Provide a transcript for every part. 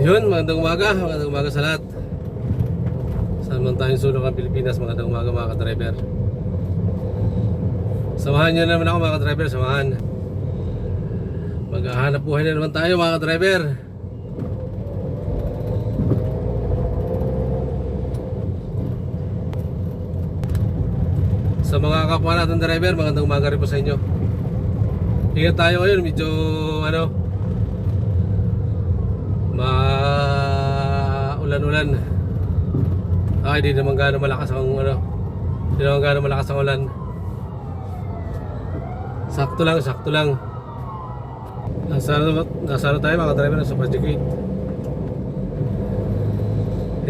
Yun, magandang umaga sa lahat. Saan man tayong sulok ng Pilipinas, magandang umaga mga ka-driver. Samahan nyo naman ako mga ka-driver, samahan. Maghahanap buhay na naman tayo mga ka-driver. Sa mga kapwa natin driver, magandang umaga rin po sa inyo. Ingat tayo ngayon, medyo ulan-ulan. Ay, di naman gaano malakas ang Di naman gaano malakas ang ulan. Sakto lang. Nasa tayo mga driver sa Project 8.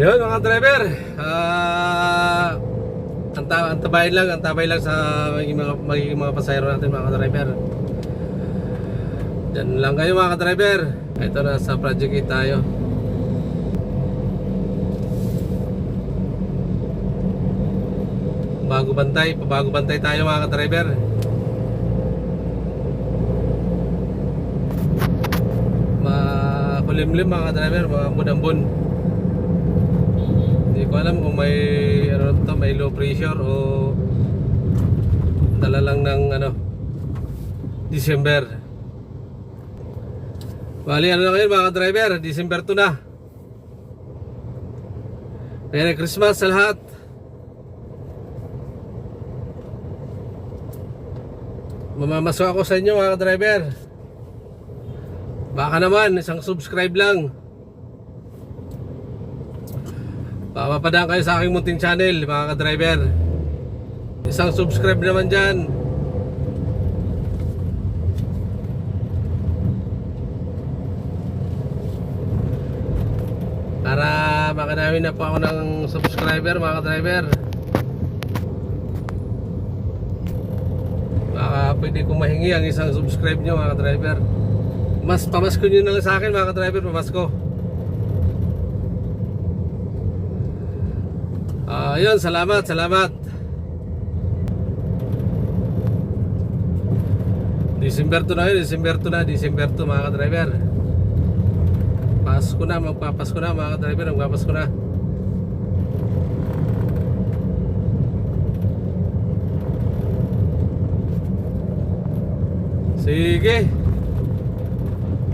Yun mga driver. Antabay lang sa magiging mga pasahero natin mga driver. Diyan lang kayo mga driver. Ito na sa Project 8 tayo. Pabago bantay tayo mga ka-driver. Makulimlim mga ka-driver, mga ambon-ambon. Hindi ko alam kung may low pressure o dala lang ng December. Bali na ngayon mga ka-driver, December 2 na. Merry Christmas sa lahat. Mamamaso ako sa inyo mga ka-driver. Baka naman isang subscribe lang. Papapadaan kayo sa aking munting channel mga ka-driver. Isang subscribe naman dyan. Para makarami na po ako ng subscriber mga ka-driver. Baka pwede kong mahingi ang isang subscribe nyo mga ka-driver. Mas pamasko nyo na lang sa akin mga ka-driver, pamasko. Ayun, salamat. December 2 na yun, December 2 mga ka-driver. Magpapasko na mga ka-driver, magpapasko na. Sige.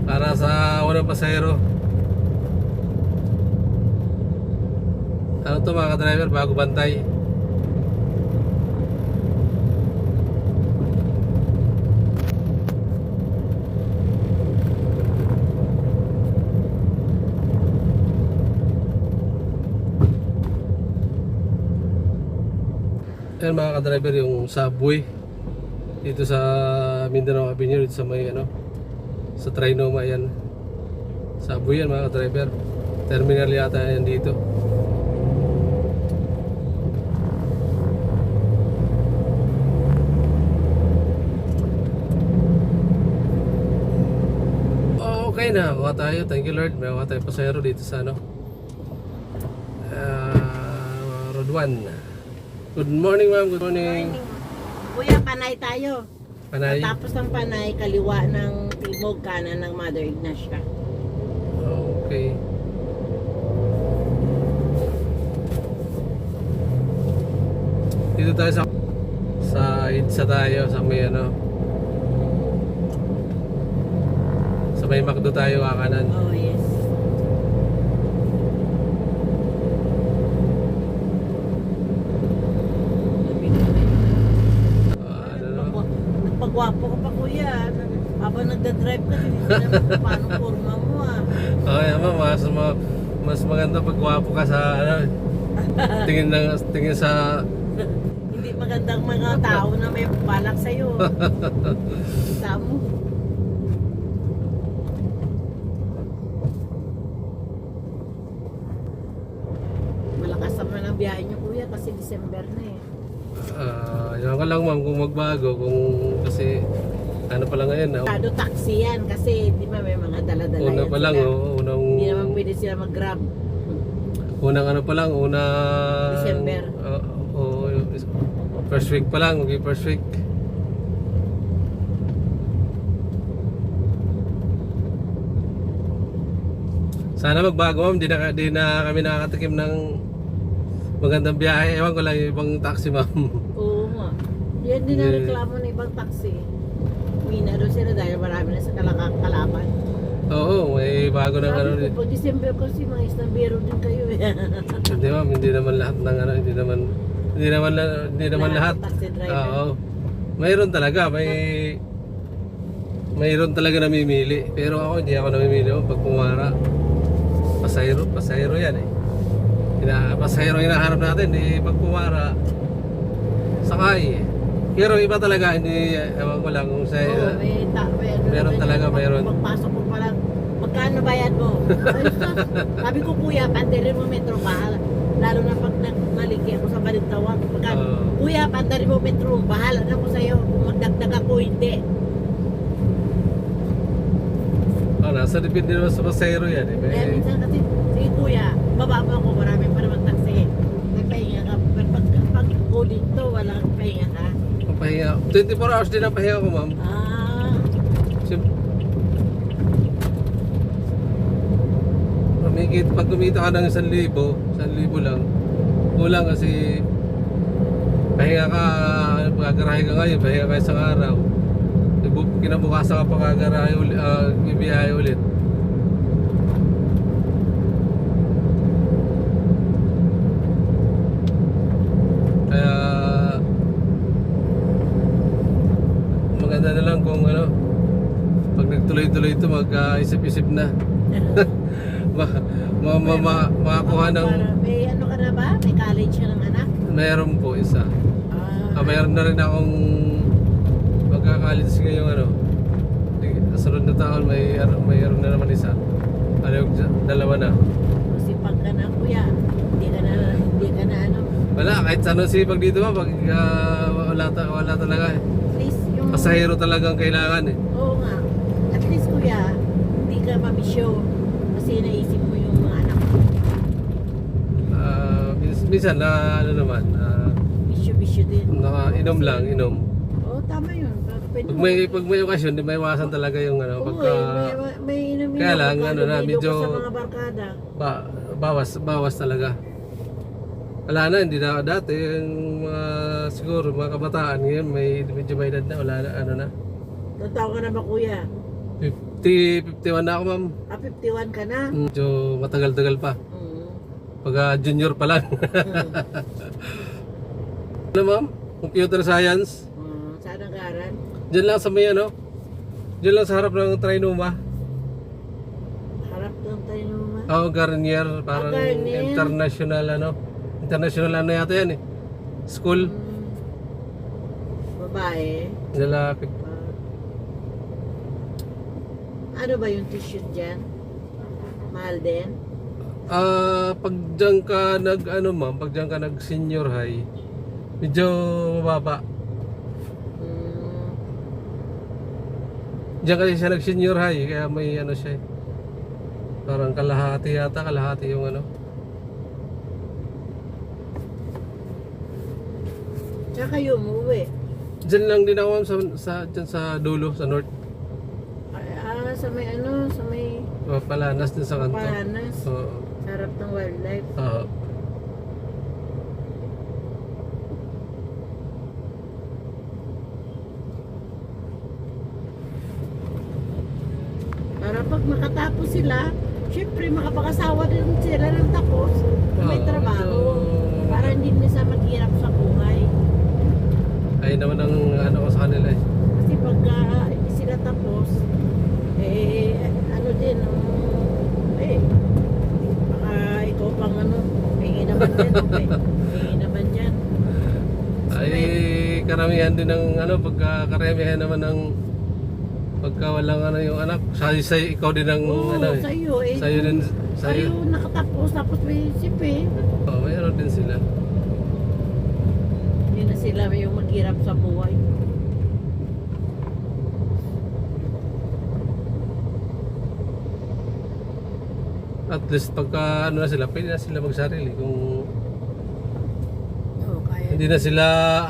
Para sa unang pasahero. Ano to mga ka-driver, bago bantay. Ayan mga ka-driver, yung subway dito sa Mindanao Avenue, dito sa may sa Trinoma. Yan subway yan mga ka-driver. Terminal yata yan dito. Okay na, kuha tayo. Thank you Lord. May kuha tayo pasahero dito sa Road 1. Good morning ma'am, good morning. Kuya, panay tayo. Panay? Tapos ng panay, kaliwa ng timog, kanan ng Mother Ignacia. Okay. Dito tayo sa EDSA tayo, sa may sa may McDo tayo kakanan. Oh, yes. Nagpagwapo ka pa kuya. Habang nagdadrive ka, hindi na paano forma mo Okay naman, mas maganda pag gwapo ka sa tingin sa hindi magandang mga tao na may balak sa'yo. Kita mo. Malakas naman ang biyahe niyo kuya kasi December na eh. Yan ka lang ma'am kung magbago, kasi pa lang ngayon. Kado taxi yan kasi di ba may mga dala-dala Una yan pa lang, sila. Hindi naman pwede sila mag-grab. Unang December. First week pa lang, first week. Sana magbago ma'am, di na kami nakakatikim ng magandang biyahe. Ewan ko lang yung ibang taxi ma'am. Oo nga. Yan din ang reklamo ng ibang taxi. Mina doon sila dahil marami na sa kalaban. Oo, may bago ng ano. Sabi ko, pag December kasi mga isnambero din kayo eh. Hindi ma'am, hindi naman lahat ng ano, hindi naman lahat. Taxi driver. Oo. Mayroon talaga, mayroon talaga namimili. Pero ako hindi ako namimili pag pumara. Pasahero yan eh. Pasahero yung hinahanap natin, pag pumara, sakay eh. Pero iba talaga, hindi, ewan ko lang kung sa... Oo, meron talaga, meron. Pagpasok mo pa lang, magkano bayad mo? Ayos na. Sabi ko kuya, pandarin mo metro bahala. Lalo na pag naliki ako sa Balintawak. Kuya, pandarin mo metro, bahala na ko sa'yo. Kung magdagdag ako, hindi. Nasa depende naman sa pasahero yan eh. Kaya minsan kasi, sige kuya, baba mo ako, marami pa naman taxi. Nagpahinga ka. Pero pag coding to, walang pahinga ka. Ang pahinga, 24 hours din ang pahinga ko ma'am. Pag kumita ka ng 1,000 lang, kulang kasi pahinga ka, pagkagarahe ka ngayon, pahinga ka isang araw. Kinabukasan ka pagkagarahe ulit, bibiyahe ulit. Kaya maganda na lang kung ano, pag nagtuloy-tuloy ito, mag-isip-isip na. Makakuha ng... May ano ka na ba? May college ka ng anak? Mayroon po isa. Mayroon na rin akong magkakalit ngayong ano. Sunod na taon mayroon na naman isa. Dalawa na. Masipag ka na kuya. Hindi ka na ano. Wala, kahit ano sipag dito pag wala talaga eh. At least yung... Pasahero talagang kailangan eh. Oo nga. At least kuya, hindi ka mabisyo. Kasi naisip mo yung mga anak mo. Minsan na ano naman, Bisyo din. inom lang, inom. Oo, tama yun. Pag may okasyon, di may iwasan talaga yung ano, Oo, pagka may inumin kaya lang, pagka ano na, lumido medyo- ka sa mga barkada. bawas talaga. Wala na, hindi na dati yung mga siguro mga kabataan ngayon medyo may edad na, wala na ano na. Ilang taon ka na ba kuya? 51 na ako ma'am. 51 ka na? Medyo matagal-tagal pa. Pagka junior pa lang. Ano ma'am? Computer science. Saan ang aral? Diyan lang sa may ano. Diyan lang sa harap ng Trinoma. Harap ng tayo naman. Oh, Garnier, parang Garnier. international ano. International ano yata yan eh. School. Babae. Lalaki. Ano ba yung tuition dyan? Mahal din? Pag diyan ka pag diyan ka nag senior high, medyo mababa. Diyan kasi siya nag senior high, kaya may ano siya. Parang kalahati yung ano. Tsaka kayo umuwi. Diyan lang din ako ma'am, dyan sa dulo, sa north. Sa may ano, sa may Palanas din sa kanto. Paranas. Oo. Sa harap ng wildlife. Oo. Para pag makatapos sila, syempre makapag-asawa din sila ng tapos. May Oo, trabaho. medyo- Para hindi na sa maghirap sa buhay. Ayun naman ang ano ko sa kanila eh. Kasi pag hindi sila tapos, ano din, baka ikaw pang ano, hingi naman din, okay. Hingi naman dyan. Ay karamihan din ng ano, karamihan naman ng pagka walang ano yung anak, sa ikaw din ang Oo, ano eh. sa'yo eh. Sa'yo din, Sa'yo nakatapos, tapos may isip eh. Oh, mayroon din sila. Hindi na sila yung maghirap sa buhay. At least pagka ano na sila, pwede na sila magsarili kung Oo, kaya. hindi na sila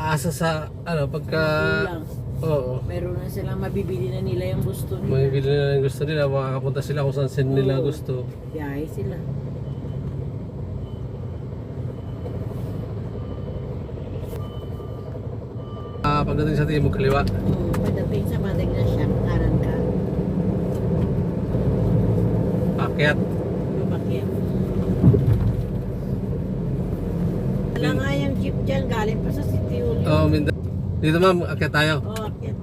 asa sa ano pagka Kulang. Oo. Meron na silang mabibili na nila yung gusto nila. May bili na yung gusto nila, makakapunta sila kung saan nila Oo. gusto. Biyahe sila. Pagdating sa Timog Kaliwa. Pagdating sa Madagna siya, kanan ka. Pakyat. Mapakyan. Wala nga yung jeep dyan, galing pa sa City Hall. Oh, dito ma'am, akyat tayo. Oo, akyat.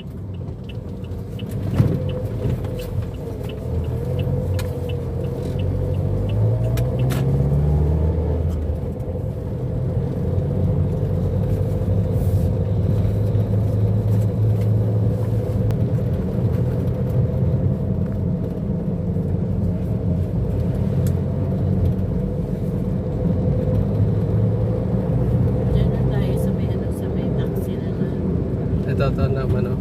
Diyan na tayo sa may sa may taxi na na. Ito naman, oh.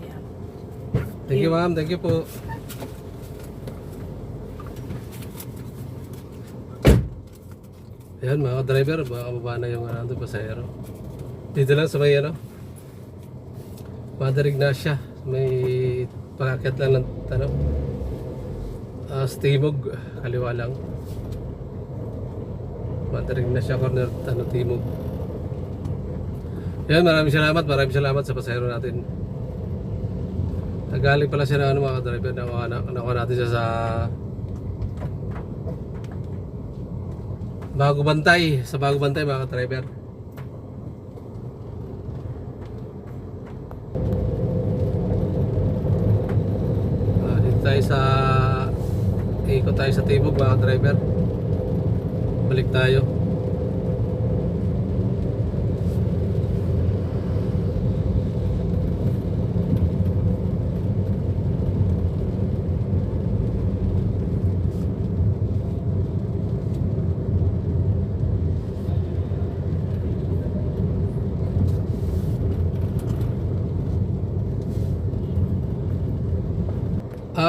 Yeah. Thank you ma'am, thank you po. Ayan mga driver, baka baba na yung pasahero. Dito lang sa may Mother Ignacia, may pakakyat lang ng sa Timog, kaliwa lang. Mother Ignacia corner, Timog. Ayan, maraming salamat sa pasahero natin. Nagaling pala siya ng mga driver, nakuha natin siya sa Bago Bantay mga driver. Dito tayo ikot tayo sa Timog mga driver. Balik tayo.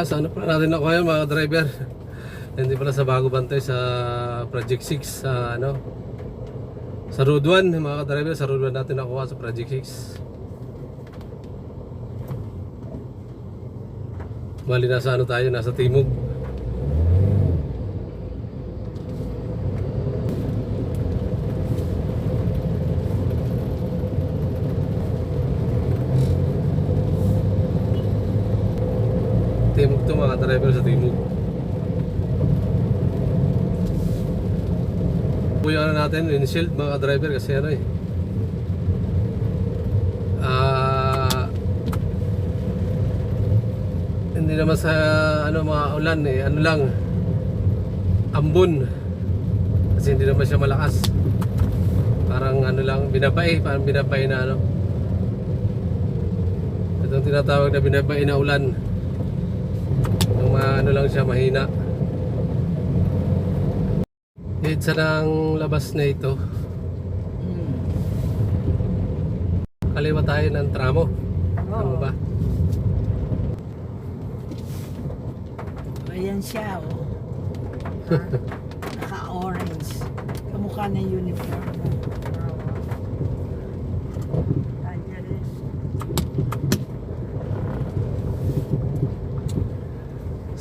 Sa ano pala natin ako ngayon mga driver. Hindi pala sa Bago Bantay, sa Project 6 sa sa Road 1 mga driver, sa Road 1 natin nakuha sa Project 6. Bali nasa tayo, nasa Timog. Timog to mga driver, sa Timog. Puyo natin windshield mga driver kasi hindi naman sa mga ulan lang ambon kasi hindi naman siya malakas, parang lang parang binabay na itong tinatawag na binabay na ulan. Yung lang siya, mahina. Sa ng labas na ito, kaliwa tayo ng tramo. Tama ba? Ayan siya, oh. Naka-orange. Kamukha na uniform.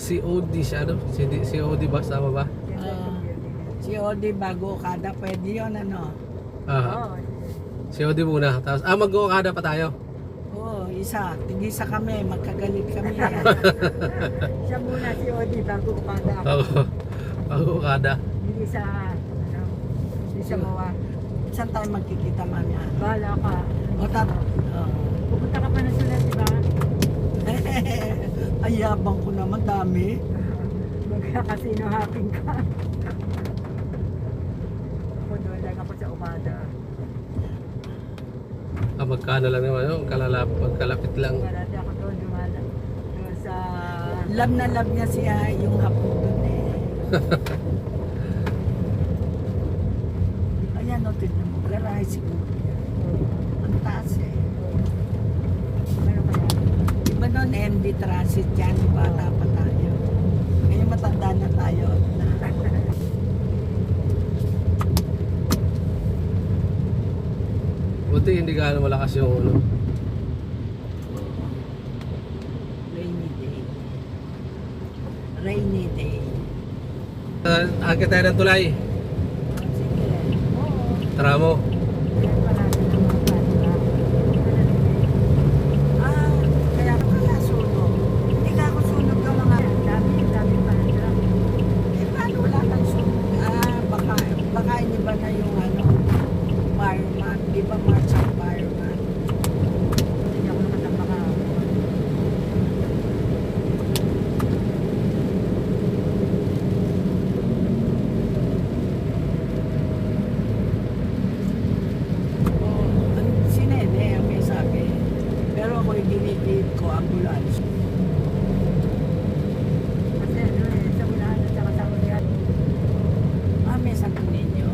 COD siya, COD ba? Tama ba? COD bago Okada, pwede yun, COD muna. Tapos, mag-Okada pa tayo. Oo, tigisa kami, magkagalit kami. Siya muna si Odi bago Okada ako. Bago Okada. Hindi sa Mawa. Saan tayo magkikita, mamaya? Bahala ka. Pupunta ka pa na sulat, di ba? Ay, yabang ko naman, dami. Magkakasino hopping ka. Ako doon lang ako sa Okada. Magkano lang naman, magkalapit lang. Wala di ako doon sa... Love na love niya siya yung hapon doon Ayan, tignan mo, garahe siguro. Ang taas Meron kaya? Iba noon, MD Transit yan, bata pa tayo. Ngayon matanda na tayo. Buti hindi gaano malakas yung ano. Rainy day. Rainy day. Akit tayo ng tulay. Sige. Oo. Tara mo. Kaya marami ng mga bata. Ah, kaya sunog. Hindi ka ako sunog ng mga... Dami pala. Eh, paano wala kang sunog? Ah, baka hindi ba na yung ano, fireman. Di ba March ang fireman? Hindi ako nakatapaka. Oh, si Nene ang may sabi. Pero ako'y dinitid ko ambulance. Kasi ano eh, sa unahan at saka sa ulian. Ah, may sabi ninyo.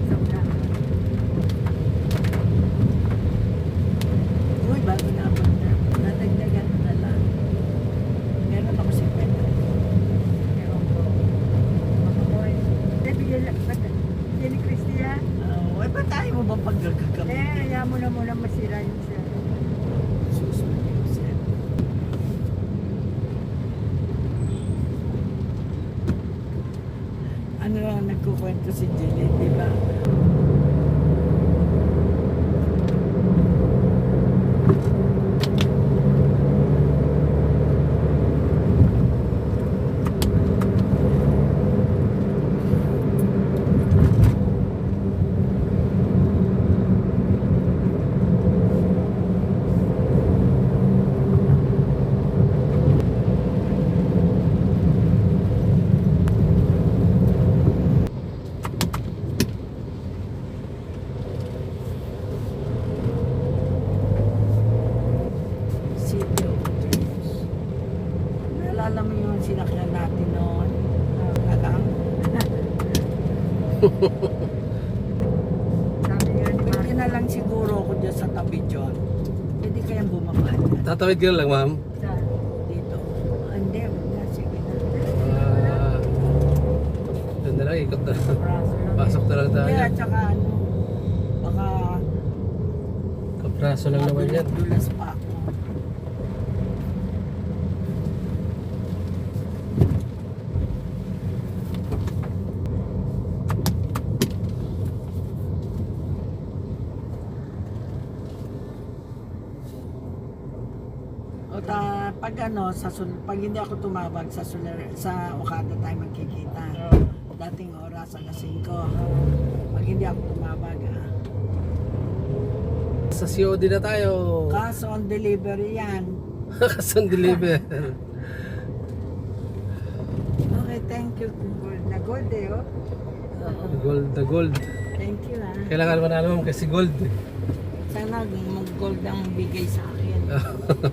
Sa unahan. Uy, bago na ako na. Natagdagan mo na lang. Meron ako 50. Ewan ko. Mga boy. Eh, bigyan lang. Ba't? Yan ni Christian. Oh, eh, ba't tayo mo ba paggagagabi? Eh, kaya mo na muna masira yung siya. Susunod yung set. Ano lang nagkukwento si Jenny, di ba? City of Dreams. Naalala mo yung sinakyan natin noon? Alam? Sabi nga ni Pwede na lang siguro ako dyan sa tabi dyan. Pwede kayang bumaba dyan. Tatawid ka na lang, ma'am. Sa Dito. Ah, hindi, wag na. Sige na. Doon na lang, ikot na. braso lang. Pasok na lang tayo. Kaya tsaka ano, baka Kapraso lang naman yan. dulas pa ako. O pag ano, pag hindi ako tumawag sa Okada tayo magkikita. Dating oras, alas 5. Pag hindi ako tumawag, Sa COD na tayo. cash on delivery yan. Kasan deliver. Okay, thank you. Gold na gold eh, oh. Gold na gold. Thank you Kailangan naman alam mo kasi gold. Sana mag-gold ang bigay sa akin. 24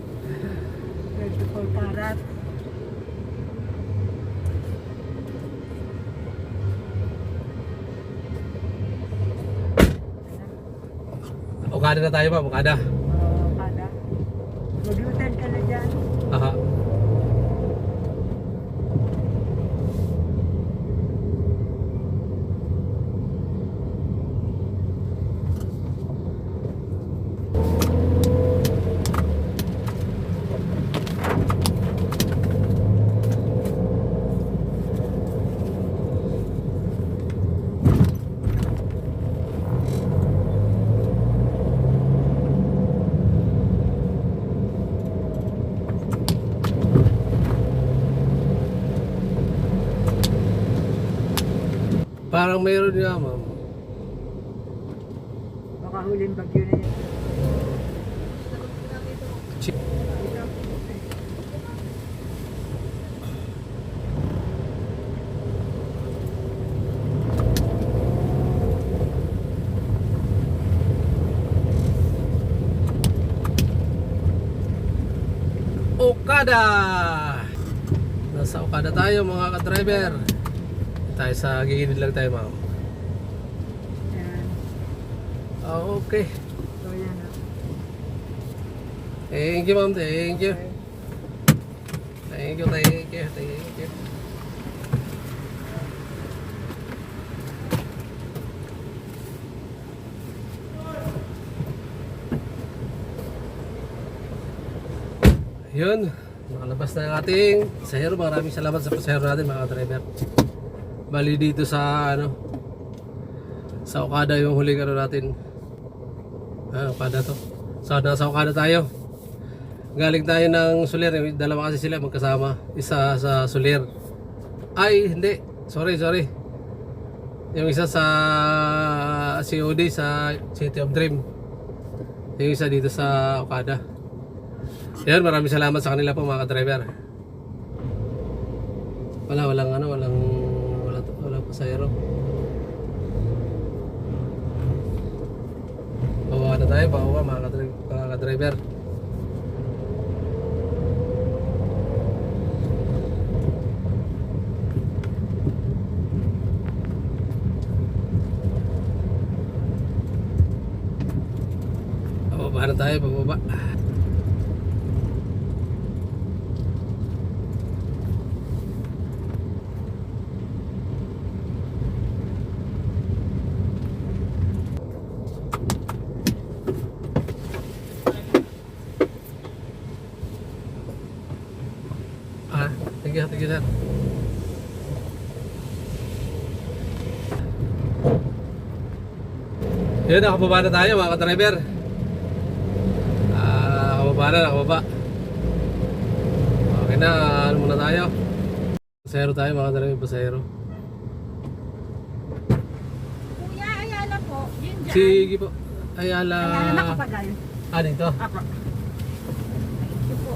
karat. Okada na tayo, ma'am. Okada. Kada. Mag-U-turn ka na dyan. Aha. Parang mayroon nga, ma'am. Baka huling bagyo na yun. Okada! Nasa Okada tayo mga ka-driver. Tayo sa gigilid lang tayo, ma'am. Yan. Okay. So yan ah. Thank you, ma'am. Thank you. Okay. Thank you, thank you, thank you. Yun, nakalabas na yung ating pasahero. Maraming salamat sa pasahero natin mga driver. Bali dito sa sa Okada yung huling natin. Okada to. So nasa Okada tayo. Galing tayo ng Soler. Dalawa kasi sila magkasama. Isa sa Soler. Ay hindi, sorry. Yung isa sa COD sa City of Dream. Yung isa dito sa Okada. Yan, maraming salamat sa kanila po mga ka-driver. Walang pasahero. Bawa na tayo, bawa mga ka-driver. Bababa na tayo, bababa. Thank you sir. Yun, nakababa na tayo mga ka-driver. Nakababa. Okay na, ano muna tayo. Pasahero tayo mga ka-driver, pasahero. Kuya, Ayala po. Yun dyan. Sige po. Ayala. Ayala na kapagal. Dito. Apo. Ito po.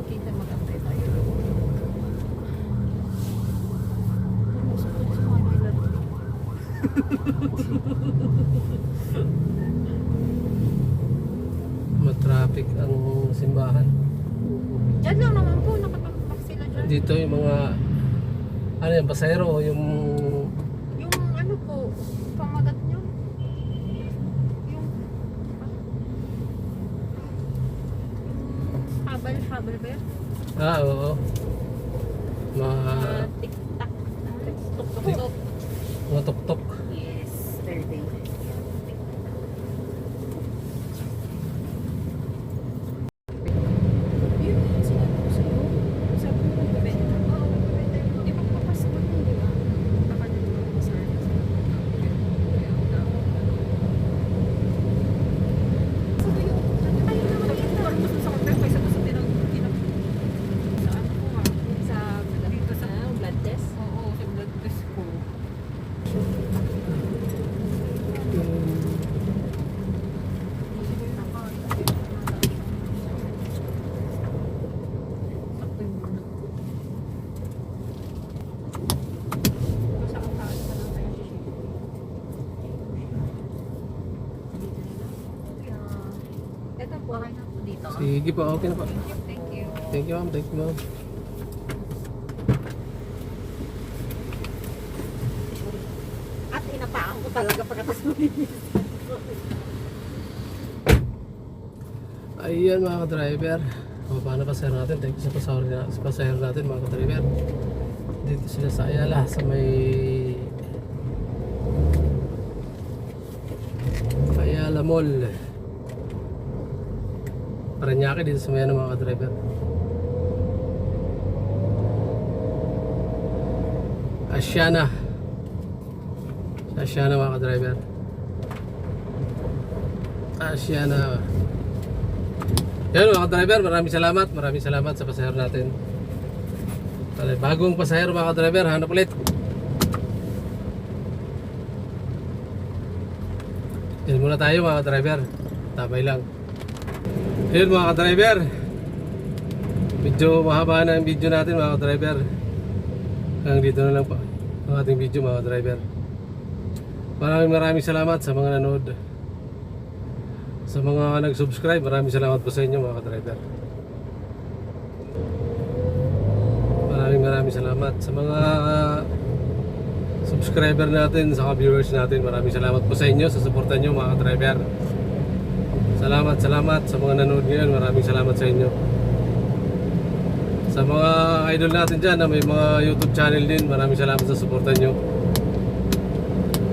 Kita magkantay tayo. Matraffic ang simbahan. Diyan lang naman po, nakatapak sila dyan. Dito yung mga ano yung pasahero o yung Yung ano po, pamagat nyo. Yung habal ba yan? oo. Tik-tak. Tuk-tuk. Mga tuk-tuk. Yes, Thursday. Yun, sinabi ko sa'yo. Sabi ko, magbibenta. Oo, magbibenta yun. Di ba papasok ko yun, di ba? Nakadito ko sa akin. Sabi ko, ay, parang gusto sa kapag, kaysa ko sa tinag... Sa ano ko nga, sa dito sa... blood test? Oo, sa blood test ko. Ito po, okay na po dito. Sige po, okay na po. Thank you. Thank you ma'am, thank you ma'am. At inapaan ko talaga pagkatas mo Ayan mga ka-driver. Paano pasahero natin? Thank you sa pasahero natin mga ka-driver. Dito sila sa Ayala sa may Ayala Mall. Paranaque dito sa may ano mga ka-driver. Asiana mga ka-driver. Asiana. Yan mga ka-driver, maraming salamat sa pasahero natin. Bagong pasahero mga ka-driver, hanap ulit. Yan muna tayo mga ka-driver. Tabay lang. Yan mga ka-driver, medyo mahaba na ang video natin mga ka-driver. Hanggang dito na lang po ang ating video mga ka-driver. Maraming salamat sa mga nanood. Sa mga nag-subscribe, maraming salamat po sa inyo mga ka-driver. Maraming salamat sa mga subscriber natin, sa viewers natin. Maraming salamat po sa inyo, sa suporta nyo mga ka-driver. Salamat sa mga nanood ngayon. Maraming salamat sa inyo. Sa mga idol natin dyan na may mga YouTube channel din, maraming salamat sa suporta nyo.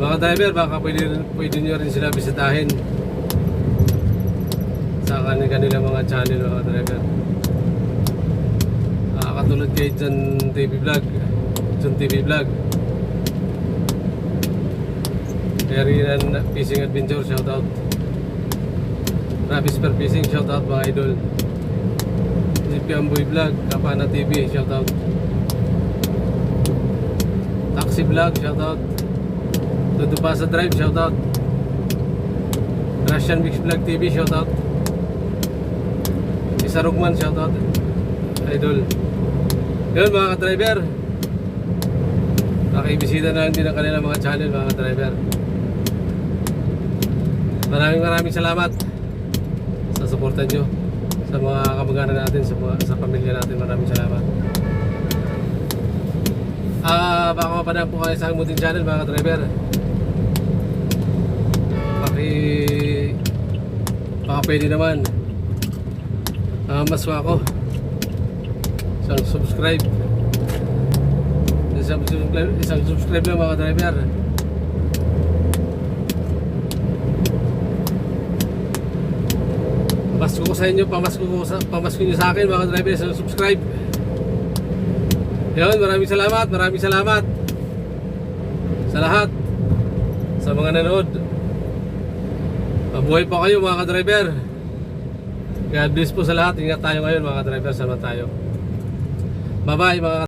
Mga driver, baka pwede nyo rin sila bisitahin sa kanilang mga channel, mga driver. Katulad kay John TV Vlog, John TV Vlog, Karinan Fishing Adventure, shoutout. Rabbis Per Fishing, shoutout mga idol. JP Amboy Vlog, Kapana TV, shoutout. Taxi Vlog, shoutout. Tutu Pasa Drive, shoutout. Russian Mix Vlog TV, shoutout. Isa Rugman, shoutout. Idol. Yun mga ka-driver, nakibisita na lang din ang kanilang mga channel, mga ka-driver. Maraming salamat sa suporta nyo, sa mga kamag-anak natin, sa pamilya natin. Maraming salamat. Baka mapadaan po kayo sa aking channel, mga ka-driver. Baka pwede naman maswa ako isang subscribe lang, mga driver. Pamasko ko sa inyo, pamasko nyo sa akin, mga driver, isang subscribe. Yun, maraming salamat sa lahat, sa mga nanood. Mabuhay pa kayo, mga driver. God bless po sa lahat. Ingat tayo ngayon, mga driver. Salamat tayo. Bye bye, mga